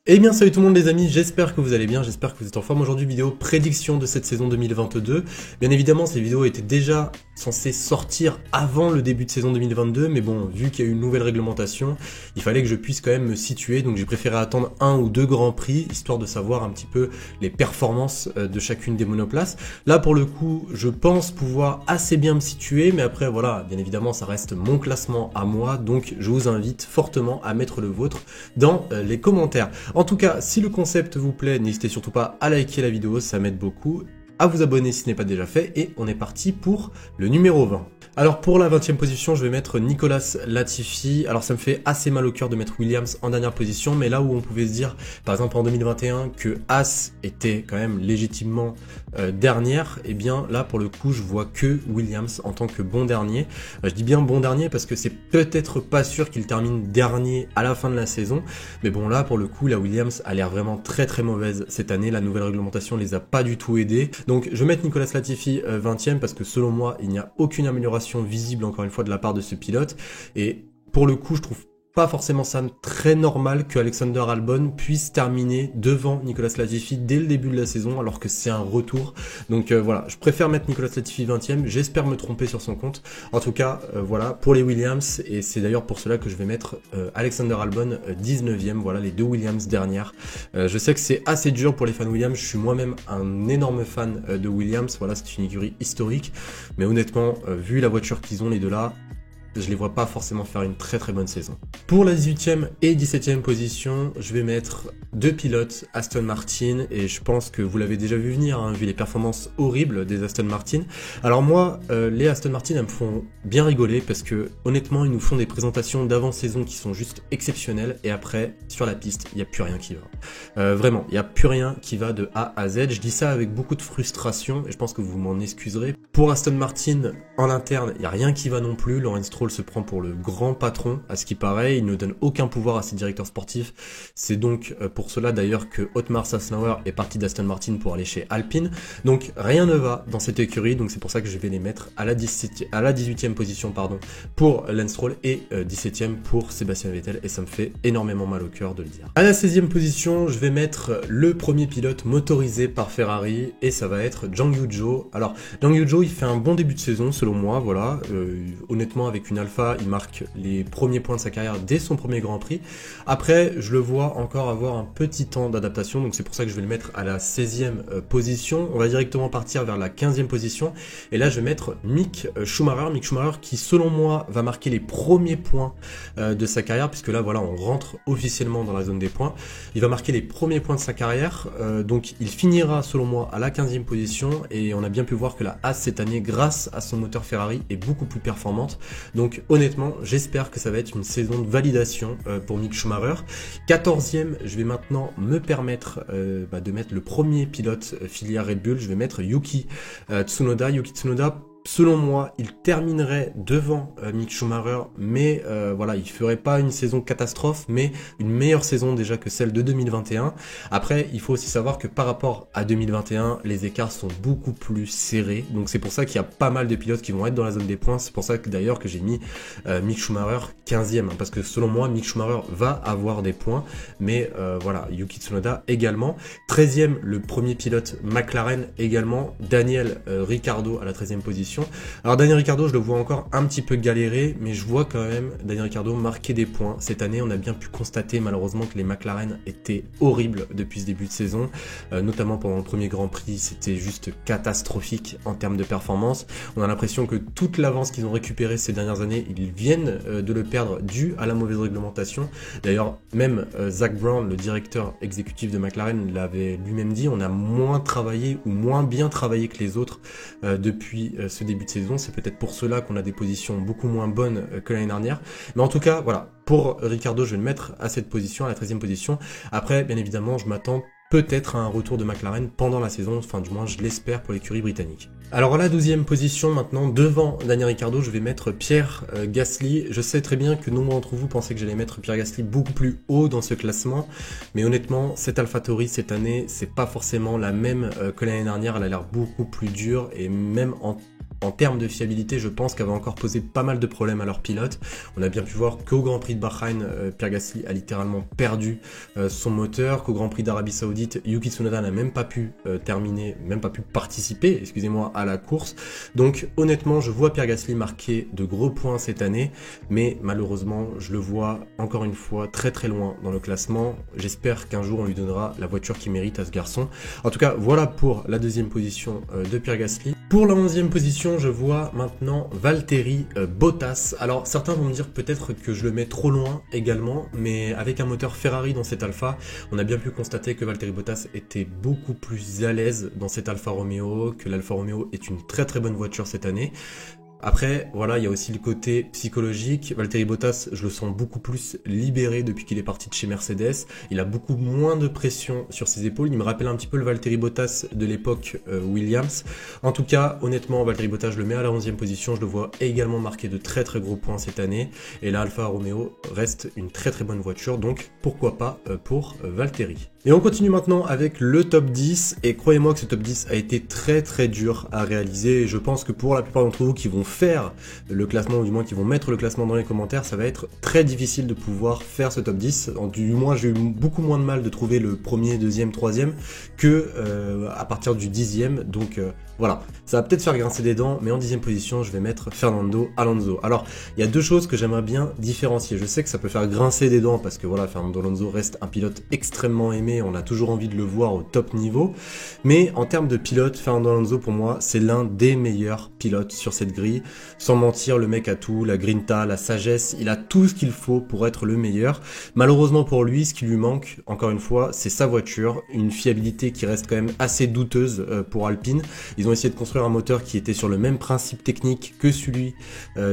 Eh bien salut tout le monde les amis, j'espère que vous allez bien, j'espère que vous êtes en forme. Aujourd'hui vidéo prédiction de cette saison 2022. Bien évidemment ces vidéos étaient déjà censées sortir avant le début de saison 2022, mais bon, vu qu'il y a eu une nouvelle réglementation, il fallait que je puisse quand même me situer, donc j'ai préféré attendre un ou deux grands prix, histoire de savoir un petit peu les performances de chacune des monoplaces. Là pour le coup, je pense pouvoir assez bien me situer, mais après voilà, bien évidemment ça reste mon classement à moi, donc je vous invite fortement à mettre le vôtre dans les commentaires. En tout cas, si le concept vous plaît, n'hésitez surtout pas à liker la vidéo, ça m'aide beaucoup, à vous abonner si ce n'est pas déjà fait, et on est parti pour le numéro 20. Alors pour la 20e position, je vais mettre Nicolas Latifi. Alors ça me fait assez mal au cœur de mettre Williams en dernière position, mais là où on pouvait se dire, par exemple en 2021, que Haas était quand même légitimement dernière, et bien là pour le coup je vois que Williams en tant que bon dernier. Je dis bien bon dernier parce que c'est peut-être pas sûr qu'il termine dernier à la fin de la saison, mais bon là pour le coup la Williams a l'air vraiment très très mauvaise cette année, la nouvelle réglementation les a pas du tout aidés. Donc je vais mettre Nicolas Latifi 20e parce que selon moi il n'y a aucune amélioration visible encore une fois de la part de ce pilote, et pour le coup je trouve pas forcément ça très normal que Alexander Albon puisse terminer devant Nicolas Latifi dès le début de la saison alors que c'est un retour. Donc voilà, je préfère mettre Nicolas Latifi 20e, j'espère me tromper sur son compte. En tout cas, voilà, pour les Williams, et c'est d'ailleurs pour cela que je vais mettre Alexander Albon 19e, voilà les deux Williams dernières. Je sais que c'est assez dur pour les fans Williams, je suis moi-même un énorme fan de Williams, voilà c'est une écurie historique, mais honnêtement, vu la voiture qu'ils ont les deux là, je les vois pas forcément faire une très très bonne saison. Pour la 18e et 17e position, je vais mettre deux pilotes Aston Martin, et je pense que vous l'avez déjà vu venir, hein, vu les performances horribles des Aston Martin. Alors moi, les Aston Martin, elles me font bien rigoler parce que honnêtement, ils nous font des présentations d'avant-saison qui sont juste exceptionnelles, et après, sur la piste, il n'y a plus rien qui va. Vraiment, il n'y a plus rien qui va de A à Z. Je dis ça avec beaucoup de frustration, et je pense que vous m'en excuserez. Pour Aston Martin, en interne, il n'y a rien qui va non plus. Lawrence Stroll se prend pour le grand patron, à ce qui paraît, il ne donne aucun pouvoir à ses directeurs sportifs. C'est donc pour cela d'ailleurs que Otmar Szafnauer est parti d'Aston Martin pour aller chez Alpine. Donc rien ne va dans cette écurie, donc c'est pour ça que je vais les mettre à la 18e position pardon, pour Lance Stroll, et 17e pour Sébastien Vettel, et ça me fait énormément mal au cœur de le dire. À la 16e position, je vais mettre le premier pilote motorisé par Ferrari, et ça va être Zhang Yuzhou. Alors Zhang Yuzhou, il fait un bon début de saison selon moi, voilà, honnêtement avec une Alpha, il marque les premiers points de sa carrière dès son premier Grand Prix. Après, je le vois encore avoir un petit temps d'adaptation, donc c'est pour ça que je vais le mettre à la 16e position. On va directement partir vers la 15e position, et là je vais mettre Mick Schumacher qui selon moi va marquer les premiers points de sa carrière, puisque là voilà on rentre officiellement dans la zone des points. Il va marquer les premiers points de sa carrière, donc il finira selon moi à la 15e position, et on a bien pu voir que la Haas cette année, grâce à son moteur Ferrari, est beaucoup plus performante. Donc honnêtement, j'espère que ça va être une saison de validation pour Mick Schumacher. 14e, je vais maintenant me permettre de mettre le premier pilote filière Red Bull, je vais mettre Yuki Tsunoda. Yuki Tsunoda, selon moi, il terminerait devant Mick Schumacher, mais voilà, il ferait pas une saison catastrophe, mais une meilleure saison déjà que celle de 2021. Après, il faut aussi savoir que par rapport à 2021, les écarts sont beaucoup plus serrés, donc c'est pour ça qu'il y a pas mal de pilotes qui vont être dans la zone des points. C'est pour ça que d'ailleurs que j'ai mis Mick Schumacher 15e, hein, parce que selon moi, Mick Schumacher va avoir des points, mais voilà, Yuki Tsunoda également. 13e, le premier pilote McLaren également, Daniel Ricciardo à la 13e position. Alors Daniel Ricciardo, je le vois encore un petit peu galérer, mais je vois quand même Daniel Ricciardo marquer des points. Cette année, on a bien pu constater malheureusement que les McLaren étaient horribles depuis ce début de saison, notamment pendant le premier Grand Prix, c'était juste catastrophique en termes de performance. On a l'impression que toute l'avance qu'ils ont récupérée ces dernières années, ils viennent de le perdre dû à la mauvaise réglementation. D'ailleurs, même Zak Brown, le directeur exécutif de McLaren, l'avait lui-même dit, on a moins travaillé ou moins bien travaillé que les autres depuis ce début de saison. C'est peut-être pour cela qu'on a des positions beaucoup moins bonnes que l'année dernière. Mais en tout cas, voilà, pour Ricciardo, je vais le mettre à cette position, à la 13e position. Après, bien évidemment, je m'attends peut-être à un retour de McLaren pendant la saison, enfin du moins je l'espère pour l'écurie britannique. Alors à la 12e position maintenant, devant Daniel Ricciardo, je vais mettre Pierre Gasly. Je sais très bien que nombre d'entre vous pensaient que j'allais mettre Pierre Gasly beaucoup plus haut dans ce classement, mais honnêtement, cette AlphaTauri cette année, c'est pas forcément la même que l'année dernière, elle a l'air beaucoup plus dure, et même en en termes de fiabilité, je pense qu'elle va encore poser pas mal de problèmes à leurs pilotes. On a bien pu voir qu'au Grand Prix de Bahreïn, Pierre Gasly a littéralement perdu son moteur, qu'au Grand Prix d'Arabie Saoudite, Yuki Tsunoda n'a même pas pu terminer, même pas pu participer, excusez-moi, à la course. Donc honnêtement, je vois Pierre Gasly marquer de gros points cette année, mais malheureusement, je le vois encore une fois très très loin dans le classement. J'espère qu'un jour on lui donnera la voiture qu'il mérite à ce garçon. En tout cas, voilà pour la deuxième position de Pierre Gasly. Pour la 11e position, je vois maintenant Valtteri Bottas. Alors certains vont me dire peut-être que je le mets trop loin également, mais avec un moteur Ferrari dans cette Alpha, on a bien pu constater que Valtteri Bottas était beaucoup plus à l'aise dans cette Alfa Romeo, que l'Alfa Romeo est une très très bonne voiture cette année. Après, voilà, il y a aussi le côté psychologique. Valtteri Bottas, je le sens beaucoup plus libéré depuis qu'il est parti de chez Mercedes. Il a beaucoup moins de pression sur ses épaules. Il me rappelle un petit peu le Valtteri Bottas de l'époque Williams. En tout cas, honnêtement, Valtteri Bottas, je le mets à la 11e position. Je le vois également marquer de très très gros points cette année. Et la Alfa Romeo reste une très très bonne voiture. Donc, pourquoi pas pour Valtteri. Et on continue maintenant avec le top 10. Et croyez-moi que ce top 10 a été très très dur à réaliser. Et je pense que pour la plupart d'entre vous qui vont faire le classement, ou du moins qui vont mettre le classement dans les commentaires, ça va être très difficile de pouvoir faire ce top 10. Du moins, j'ai eu beaucoup moins de mal de trouver le premier, deuxième, troisième que à partir du 10e. Donc voilà, ça va peut-être faire grincer des dents, mais en 10e position, je vais mettre Fernando Alonso. Alors, il y a deux choses que j'aimerais bien différencier. Je sais que ça peut faire grincer des dents parce que voilà, Fernando Alonso reste un pilote extrêmement aimé, on a toujours envie de le voir au top niveau. Mais en termes de pilote, Fernando Alonso, pour moi, c'est l'un des meilleurs pilotes sur cette grille. Sans mentir, le mec a tout, la grinta, la sagesse, il a tout ce qu'il faut pour être le meilleur. Malheureusement pour lui, ce qui lui manque, encore une fois, c'est sa voiture, une fiabilité qui reste quand même assez douteuse pour Alpine. Ils ont essayé de construire un moteur qui était sur le même principe technique que celui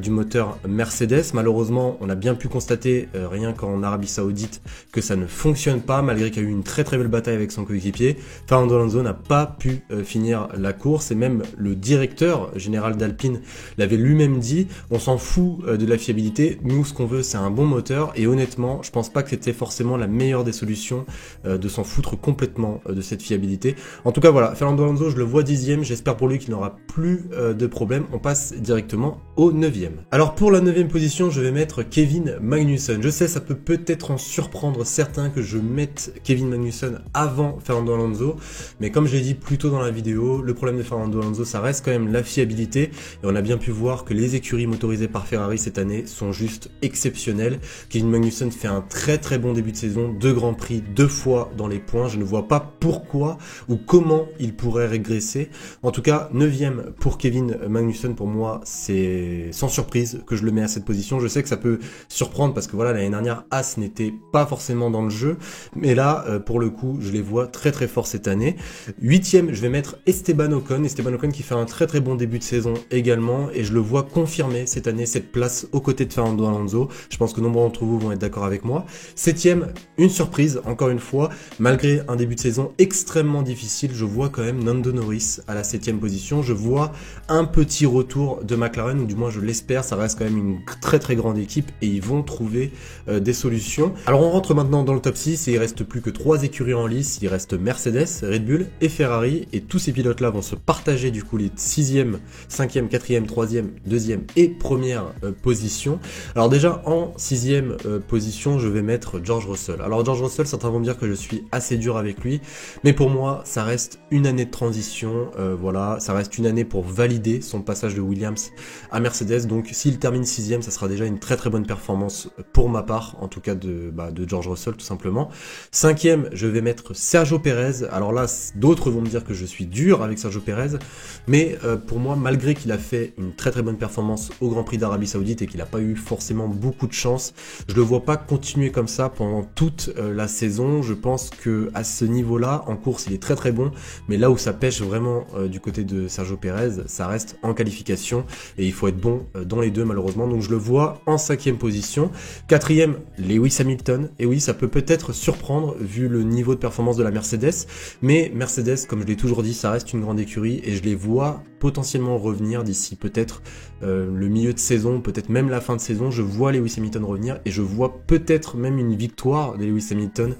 du moteur Mercedes. Malheureusement, on a bien pu constater, rien qu'en Arabie Saoudite, que ça ne fonctionne pas, malgré qu'il y a eu une très très belle bataille avec son coéquipier. Fernando Alonso n'a pas pu finir la course, et même le directeur général d'Alpine l'avait lui-même dit, on s'en fout de la fiabilité, nous ce qu'on veut c'est un bon moteur, et honnêtement, je pense pas que c'était forcément la meilleure des solutions de s'en foutre complètement de cette fiabilité. En tout cas voilà, Fernando Alonso, je le vois 10e, j'espère pour lui qu'il n'aura plus de problème. On passe directement au 9e. Alors pour la 9e position, je vais mettre Kevin Magnussen. Je sais, ça peut peut-être en surprendre certains que je mette Kevin Magnussen avant Fernando Alonso, mais comme je l'ai dit plus tôt dans la vidéo, le problème de Fernando Alonso, ça reste quand même la fiabilité, et on a bien pu voir que les écuries motorisées par Ferrari cette année sont juste exceptionnelles. Kevin Magnussen fait un très très bon début de saison, 2 Grands Prix, 2 fois dans les points, je ne vois pas pourquoi ou comment il pourrait régresser. En tout cas, 9e pour Kevin Magnussen, pour moi, c'est sans surprise que je le mets à cette position. Je sais que ça peut surprendre parce que voilà, l'année dernière, As n'était pas forcément dans le jeu, mais là, pour le coup, je les vois très très forts cette année. 8e, je vais mettre Esteban Ocon. Esteban Ocon qui fait un très très bon début de saison également, et je le vois confirmer cette année cette place aux côtés de Fernando Alonso. Je pense que nombreux d'entre vous vont être d'accord avec moi. 7e, une surprise, encore une fois, malgré un début de saison extrêmement difficile, je vois quand même Lando Norris à la 7e position. Je vois un petit retour de McLaren, ou du moins je l'espère, ça reste quand même une très très grande équipe et ils vont trouver des solutions. Alors on rentre maintenant dans le top 6 et il reste plus que 3 écuries en lice. Il reste Mercedes, Red Bull et Ferrari, et tous ces pilotes là vont se partager du coup les 6e, 5e, 4e, 3e, 2e et première position. Alors déjà en 6e position, je vais mettre George Russell. Alors George Russell, certains vont me dire que je suis assez dur avec lui, mais pour moi ça reste une année de transition, voilà, ça reste une année pour valider son passage de Williams à Mercedes. Donc s'il termine 6e, ça sera déjà une très très bonne performance pour ma part, en tout cas de George Russell tout simplement. 5e, je vais mettre Sergio Perez. Alors là, d'autres vont me dire que je suis dur avec Sergio Perez, mais pour moi, malgré qu'il a fait une très très bonne performance au Grand Prix d'Arabie Saoudite et qu'il n'a pas eu forcément beaucoup de chance, je le vois pas continuer comme ça pendant toute la saison. Je pense que à ce niveau-là, en course, il est très très bon, mais là où ça pêche vraiment du côté de Sergio Perez, ça reste en qualification, et il faut être bon dans les deux malheureusement. Donc je le vois en 5e position. 4e, Lewis Hamilton. Et oui, ça peut peut-être surprendre vu vu le niveau de performance de la Mercedes, mais Mercedes, comme je l'ai toujours dit, ça reste une grande écurie et je les vois potentiellement revenir d'ici peut-être le milieu de saison, peut-être même la fin de saison. Je vois Lewis Hamilton revenir et je vois peut-être même une victoire de Lewis Hamilton.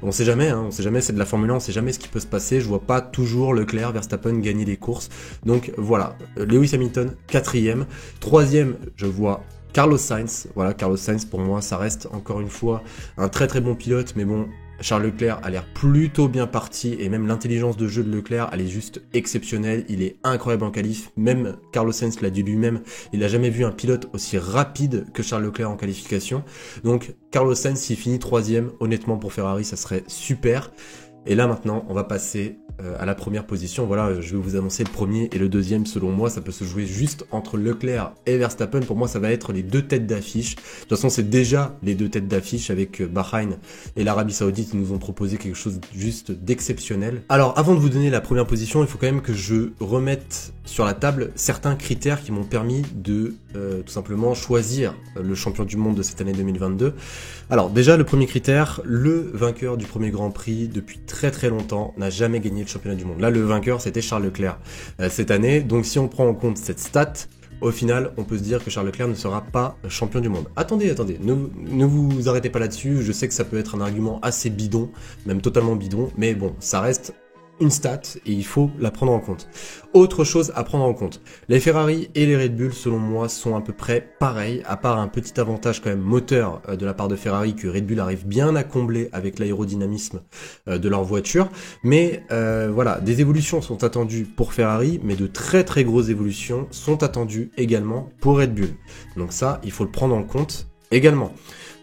On sait jamais, hein, on sait jamais, c'est de la Formule 1, on sait jamais ce qui peut se passer. Je vois pas toujours Leclerc, Verstappen gagner les courses. Donc voilà, Lewis Hamilton 4e. 3e, je vois Carlos Sainz. Voilà, Carlos Sainz pour moi ça reste encore une fois un très très bon pilote, mais bon, Charles Leclerc a l'air plutôt bien parti et même l'intelligence de jeu de Leclerc elle est juste exceptionnelle, il est incroyable en qualif, même Carlos Sainz l'a dit lui-même, il n'a jamais vu un pilote aussi rapide que Charles Leclerc en qualification. Donc Carlos Sainz s'il finit 3e, honnêtement pour Ferrari ça serait super. Et là maintenant on va passer à la première position. Voilà, je vais vous annoncer le premier et le deuxième. Selon moi ça peut se jouer juste entre Leclerc et Verstappen. Pour moi ça va être les deux têtes d'affiche. De toute façon c'est déjà les deux têtes d'affiche avec Bahreïn et l'Arabie Saoudite qui nous ont proposé quelque chose juste d'exceptionnel. Alors avant de vous donner la première position, il faut quand même que je remette sur la table certains critères qui m'ont permis de tout simplement choisir le champion du monde de cette année 2022. Alors déjà le premier critère, le vainqueur du premier Grand Prix depuis très très longtemps n'a jamais gagné le championnat du monde. Là le vainqueur c'était Charles Leclerc cette année, donc si on prend en compte cette stat, au final on peut se dire que Charles Leclerc ne sera pas champion du monde. Attendez, ne vous arrêtez pas là-dessus, je sais que ça peut être un argument assez bidon, même totalement bidon, mais bon, ça reste une stat et il faut la prendre en compte. Autre chose à prendre en compte, les Ferrari et les Red Bull selon moi sont à peu près pareils, à part un petit avantage quand même moteur de la part de Ferrari que Red Bull arrive bien à combler avec l'aérodynamisme de leur voiture, mais voilà, des évolutions sont attendues pour Ferrari, mais de très très grosses évolutions sont attendues également pour Red Bull. Donc ça, il faut le prendre en compte également.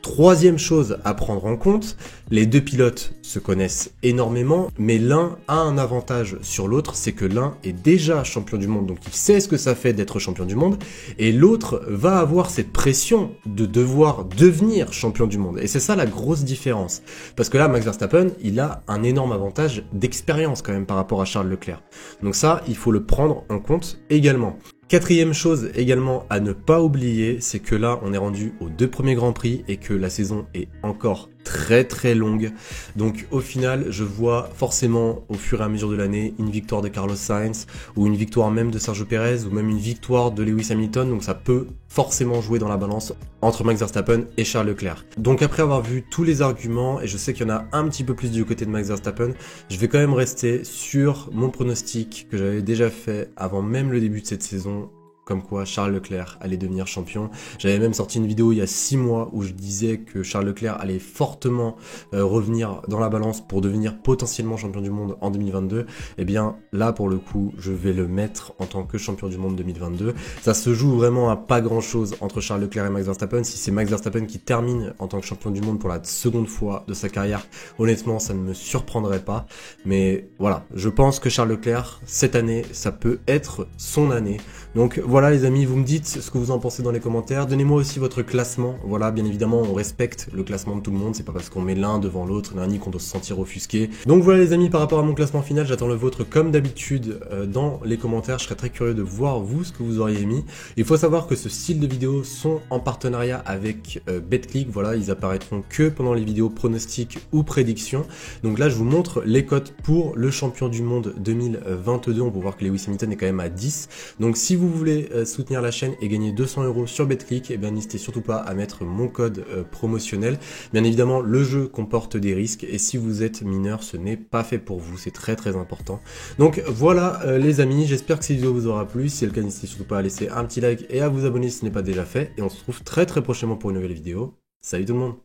Troisième chose à prendre en compte, les deux pilotes se connaissent énormément, mais l'un a un avantage sur l'autre, c'est que l'un est déjà champion du monde, donc il sait ce que ça fait d'être champion du monde, et l'autre va avoir cette pression de devoir devenir champion du monde. Et c'est ça la grosse différence. Parce que là, Max Verstappen, il a un énorme avantage d'expérience quand même par rapport à Charles Leclerc. Donc ça, il faut le prendre en compte également. Quatrième chose également à ne pas oublier, c'est que là on est rendu aux deux premiers Grands Prix et que la saison est encore très très longue. Donc au final je vois forcément au fur et à mesure de l'année une victoire de Carlos Sainz ou une victoire même de Sergio Pérez ou même une victoire de Lewis Hamilton. Donc ça peut forcément jouer dans la balance entre Max Verstappen et Charles Leclerc. Donc après avoir vu tous les arguments, et je sais qu'il y en a un petit peu plus du côté de Max Verstappen, je vais quand même rester sur mon pronostic que j'avais déjà fait avant même le début de cette saison, comme quoi Charles Leclerc allait devenir champion. J'avais même sorti une vidéo il y a 6 mois où je disais que Charles Leclerc allait fortement revenir dans la balance pour devenir potentiellement champion du monde en 2022. Et bien là pour le coup je vais le mettre en tant que champion du monde 2022. Ça se joue vraiment à pas grand chose entre Charles Leclerc et Max Verstappen. Si c'est Max Verstappen qui termine en tant que champion du monde pour la seconde fois de sa carrière, honnêtement ça ne me surprendrait pas. Mais voilà, je pense que Charles Leclerc cette année ça peut être son année. Donc voilà les amis, vous me dites ce que vous en pensez dans les commentaires. Donnez-moi aussi votre classement. Voilà, bien évidemment, on respecte le classement de tout le monde. C'est pas parce qu'on met l'un devant l'autre, l'un qu'on doit se sentir offusqué. Donc voilà les amis, par rapport à mon classement final, j'attends le vôtre comme d'habitude dans les commentaires. Je serais très curieux de voir vous ce que vous auriez mis. Il faut savoir que ce style de vidéos sont en partenariat avec BetClick. Voilà, ils apparaîtront que pendant les vidéos pronostics ou prédictions. Donc là, je vous montre les cotes pour le champion du monde 2022. On peut voir que Lewis Hamilton est quand même à 10. Donc si vous voulez soutenir la chaîne et gagner 200 € sur BetClick, et bien n'hésitez surtout pas à mettre mon code promotionnel. Bien évidemment, le jeu comporte des risques et si vous êtes mineur, ce n'est pas fait pour vous, c'est très très important. Donc voilà les amis, j'espère que cette vidéo vous aura plu. Si c'est le cas, n'hésitez surtout pas à laisser un petit like et à vous abonner si ce n'est pas déjà fait. Et on se retrouve très très prochainement pour une nouvelle vidéo. Salut tout le monde!